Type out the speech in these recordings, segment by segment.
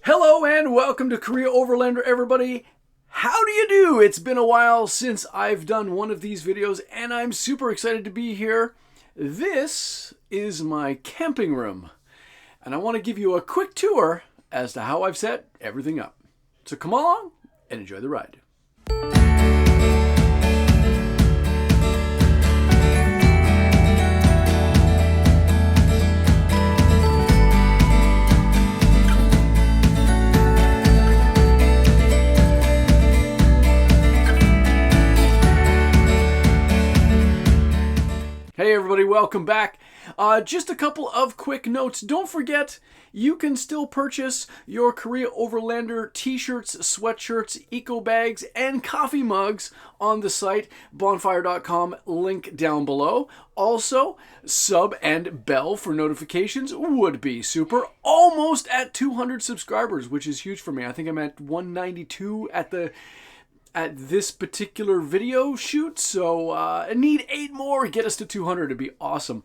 Hello and welcome to Korea Overlander, everybody. How do you do? It's been a while since I've done one of these videos and I'm super excited to be here. This is my camping room and I want to give you a quick tour as to how I've set everything up. So come along and enjoy the ride. Hey everybody, welcome back. Just a couple of quick notes. Don't forget, you can still purchase your Korea Overlander t-shirts, sweatshirts, eco bags, and coffee mugs on the site, bonfire.com, link down below. Also, sub and bell for notifications would be super. Almost at 200 subscribers, which is huge for me. I think I'm at 192 at this particular video shoot, so I need 8 more. Get us to 200, it'd be awesome.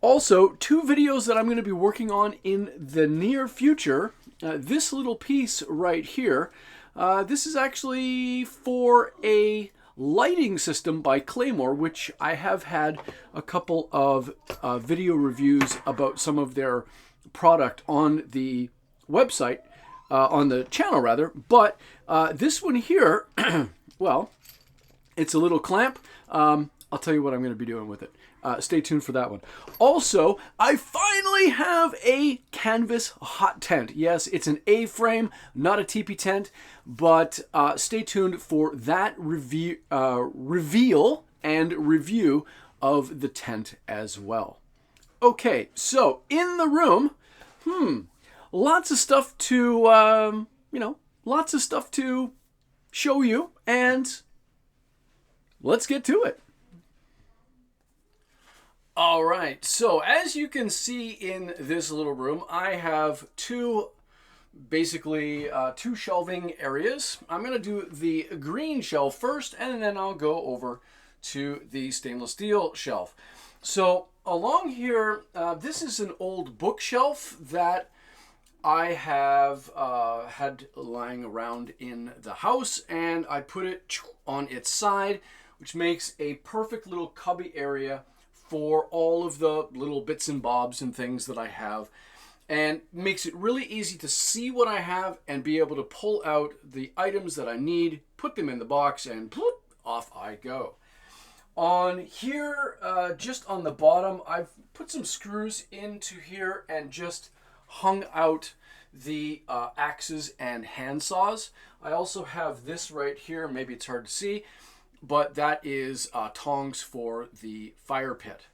Also, 2 videos that I'm going to be working on in the near future. This little piece right here, this is actually for a lighting system by Claymore, which I have had a couple of video reviews about some of their product on the website. On the channel rather, but this one here, well, it's a little clamp. I'll tell you what I'm going to be doing with it. Stay tuned for that one. Also, I finally have a canvas hot tent. Yes, it's an A-frame, not a teepee tent, but stay tuned for that reveal and review of the tent as well. Okay, so in the room, lots of stuff to, lots of stuff to show you, and let's get to it. All right, so as you can see in this little room, I have two shelving areas. I'm going to do the green shelf first, and then I'll go over to the stainless steel shelf. So along here, this is an old bookshelf that I have had lying around in the house, and I put it on its side, which makes a perfect little cubby area for all of the little bits and bobs and things that I have, and makes it really easy to see what I have and be able to pull out the items that I need, put them in the box, and off I go. On here, just on the bottom, I've put some screws into here and just hung out the axes and hand saws. I also have this right here, maybe it's hard to see, but that is tongs for the fire pit.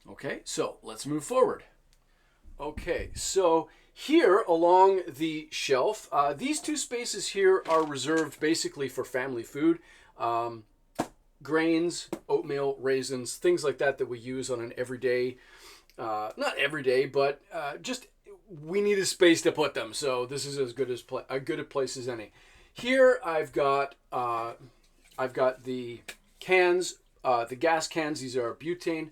Okay, so let's move forward. Okay, so here along the shelf, these 2 spaces here are reserved basically for family food. Grains, oatmeal, raisins, things like that that we use on an everyday, not everyday, but just we need a space to put them, so this is as good a place as any. Here I've got the cans, the gas cans. These are butane.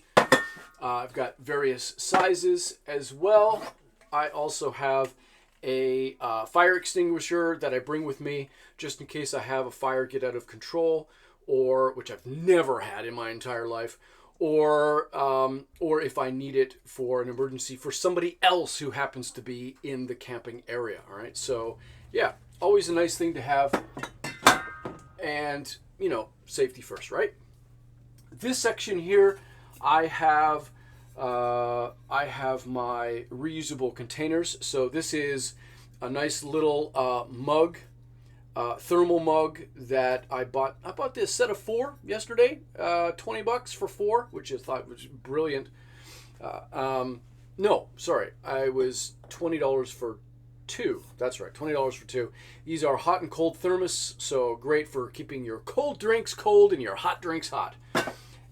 I've got various sizes as well. I also have a fire extinguisher that I bring with me just in case I have a fire get out of control, or which I've never had in my entire life. Or if I need it for an emergency for somebody else who happens to be in the camping area. All right, so yeah, always a nice thing to have, and safety first, right? This section here, I have my reusable containers. So this is a nice little mug. Thermal mug that I bought. I bought this set of 4 yesterday, $20 for 4, which I thought was brilliant. No, sorry, I was $20 for 2. That's right, $20 for 2. These are hot and cold thermos, so great for keeping your cold drinks cold and your hot drinks hot.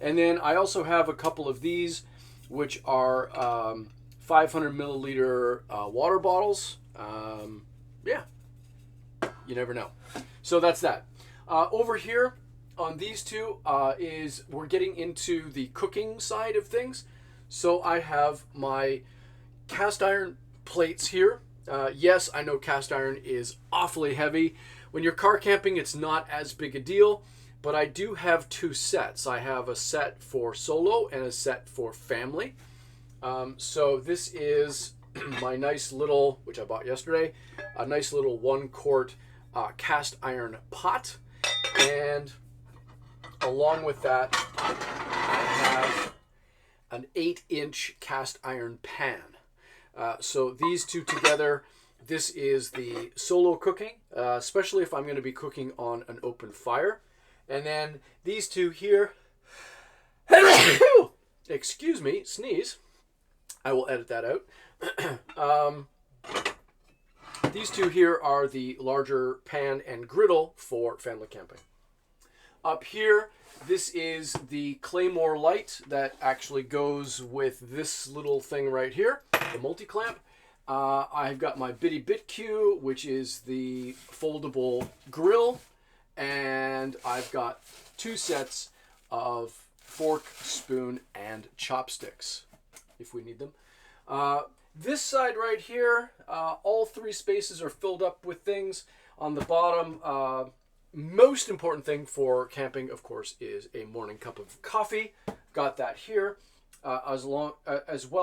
And then I also have a couple of these, which are 500 milliliter water bottles. Yeah. You never know. So that's that. Over here on these 2 is we're getting into the cooking side of things. So I have my cast iron plates here Yes, I know cast iron is awfully heavy. When you're car camping, it's not as big a deal, but I do have two sets. I have a set for solo and a set for family. So this is my nice little, which I bought yesterday, a nice little 1-quart cast iron pot. And along with that, I have an 8-inch cast iron pan. So these two together, this is the solo cooking, especially if I'm going to be cooking on an open fire. And then these two here, excuse me, sneeze. I will edit that out. These two here are the larger pan and griddle for family camping. Up here, this is the Claymore light that actually goes with this little thing right here, the multi-clamp. I've got my Bitty BitQ, which is the foldable grill, and I've got 2 sets of fork, spoon, and chopsticks, if we need them. This side right here, all 3 spaces are filled up with things. On the bottom, most important thing for camping, of course, is a morning cup of coffee. Got that here, as well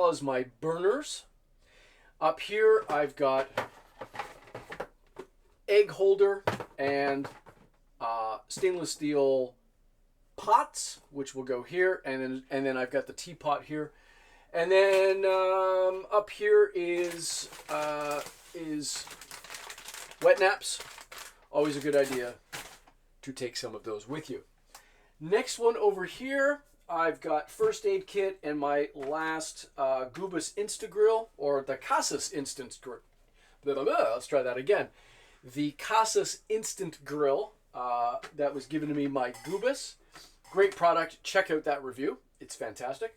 as my burners. Up here, I've got egg holder and stainless steel pots, which will go here, and then I've got the teapot here, and then up here is wet naps. Always a good idea to take some of those with you. Next one over here, I've got first aid kit and my last Goobus Instagrill, or the Casas Instant Grill. Let's try that again. The Casas Instant Grill that was given to me by Goobus. Great product. Check out that review. It's fantastic.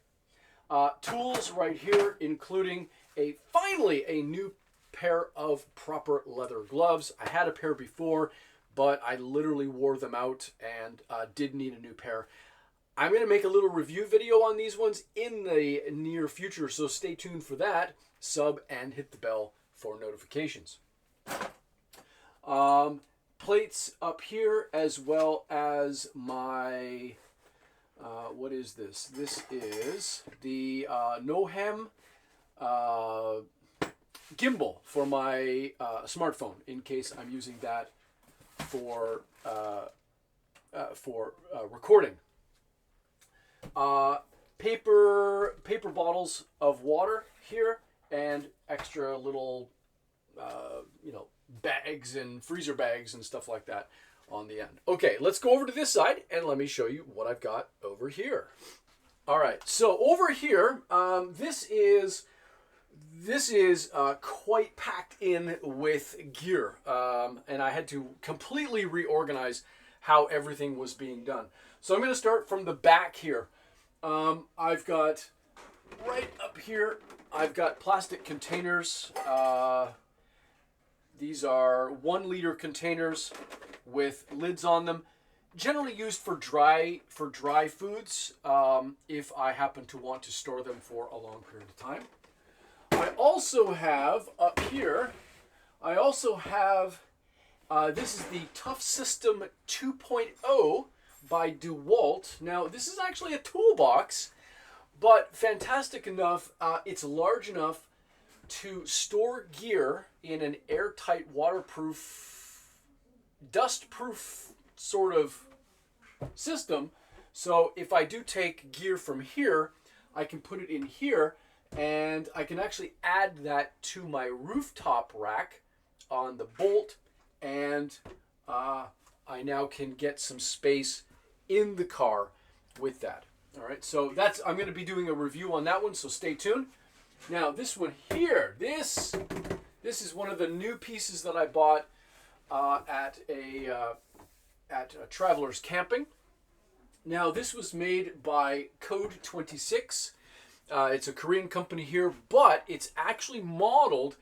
Tools right here, including finally a new pair of proper leather gloves. I had a pair before, but I literally wore them out and did need a new pair. I'm going to make a little review video on these ones in the near future, so stay tuned for that. Sub and hit the bell for notifications. Plates up here, as well as my, what is this? This is the No-Hem gimbal for my smartphone, in case I'm using that for recording. Paper bottles of water here, and extra little bags and freezer bags and stuff like that on the end. Okay, let's go over to this side and let me show you what I've got over here. All right, so over here, this is quite packed in with gear, and I had to completely reorganize how everything was being done. So I'm going to start from the back here. I've got right up here, I've got plastic containers. These are 1-liter containers with lids on them, generally used for dry foods, if I happen to want to store them for a long period of time. I also have up here, this is the Tough System 2.0 by DeWalt. Now, this is actually a toolbox, but fantastic enough, it's large enough to store gear in an airtight, waterproof, dustproof sort of system. So if I do take gear from here, I can put it in here, and I can actually add that to my rooftop rack on the bolt, and I now can get some space in the car with that. All right, so I'm going to be doing a review on that one, so stay tuned. Now this one here, this is one of the new pieces that I bought at Travelers Camping. Now this was made by Code 26. It's a Korean company here, but it's actually modeled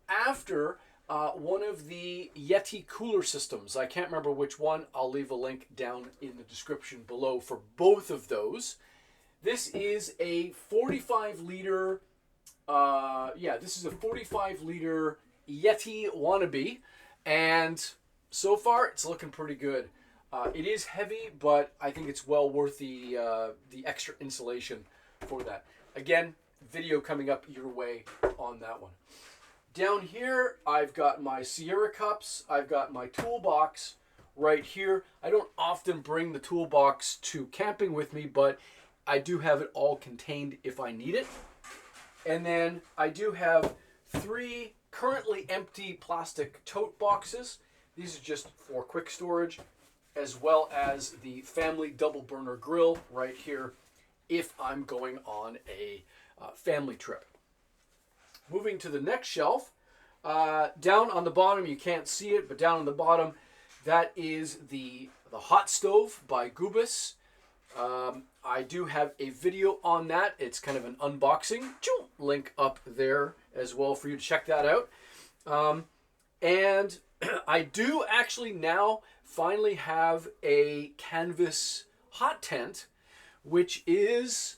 after one of the Yeti cooler systems. I can't remember which one. I'll leave a link down in the description below for both of those. This is a 45 liter, this is a 45 liter Yeti wannabe, and so far it's looking pretty good. It is heavy, but I think it's well worth the extra insulation for that. Again, video coming up your way on that one. Down here, I've got my Sierra cups. I've got my toolbox right here. I don't often bring the toolbox to camping with me, but I do have it all contained if I need it. And then I do have 3 currently empty plastic tote boxes. These are just for quick storage, as well as the family double burner grill right here if I'm going on a family trip. Moving to the next shelf, down on the bottom, you can't see it, but down on the bottom, that is the hot stove by Gubis. I do have a video on that. It's kind of an unboxing. Link up there as well for you to check that out. And I do actually now finally have a canvas hot tent, which is,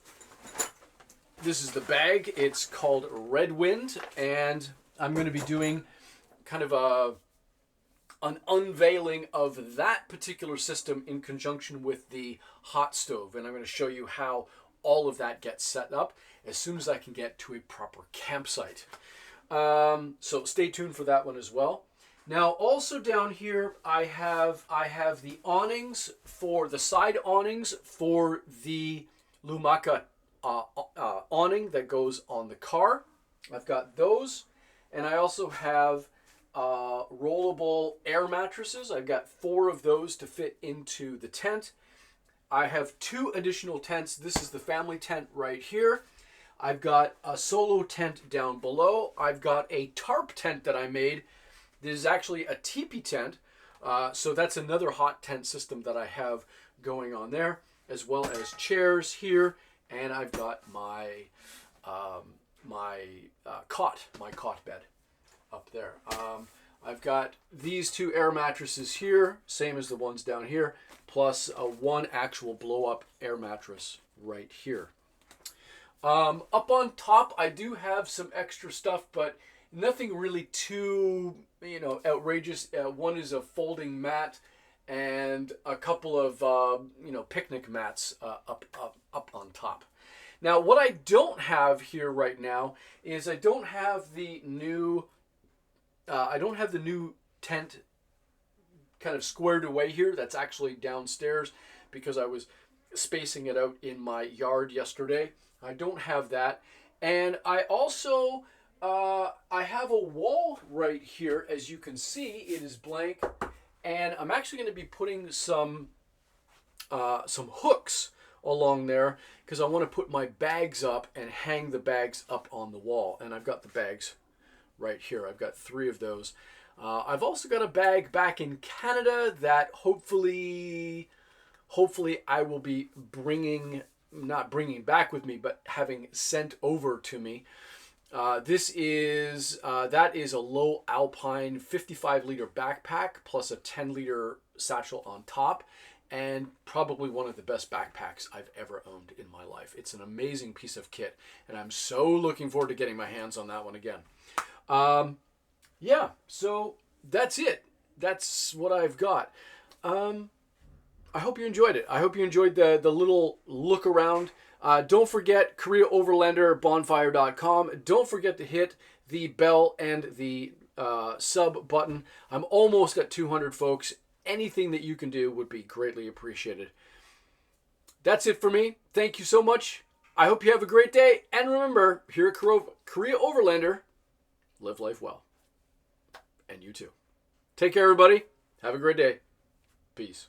this is the bag. It's called Red Wind, and I'm going to be doing kind of an unveiling of that particular system in conjunction with the hot stove. And I'm going to show you how all of that gets set up as soon as I can get to a proper campsite. So stay tuned for that one as well. Now, also down here, I have the awnings for the side awnings for the Lumaka awning that goes on the car. I've got those, and I also have rollable air mattresses. I've got 4 of those to fit into the tent. I have 2 additional tents. This is the family tent right here. I've got a solo tent down below. I've got a tarp tent that I made. This is actually a teepee tent. So that's another hot tent system that I have going on there, as well as chairs here. And I've got my cot bed up there. I've got these 2 air mattresses here, same as the ones down here, plus 1 actual blow-up air mattress right here. Up on top, I do have some extra stuff, but nothing really too, outrageous. One is a folding mat and a couple of, picnic mats up on top. Now, what I don't have here right now is I don't have the new tent kind of squared away here. That's actually downstairs because I was spacing it out in my yard yesterday. I don't have that. And I also, I have a wall right here. As you can see, it is blank. And I'm actually going to be putting some hooks along there because I want to put my bags up and hang the bags up on the wall. And I've got the bags right here. I've got 3 of those. I've also got a bag back in Canada that hopefully I will be not bringing back with me, but having sent over to me. That is a low alpine 55-liter backpack plus a 10-liter satchel on top, and probably one of the best backpacks I've ever owned in my life. It's an amazing piece of kit, and I'm so looking forward to getting my hands on that one again. Yeah, so that's it. That's what I've got. I hope you enjoyed it. I hope you enjoyed the little look around. Don't forget KoreaOverlander.bonfire.com. Don't forget to hit the bell and the sub button. I'm almost at 200 folks. Anything that you can do would be greatly appreciated. That's it for me. Thank you so much. I hope you have a great day. And remember, here at Korea Overlander, live life well. And you too. Take care, everybody. Have a great day. Peace.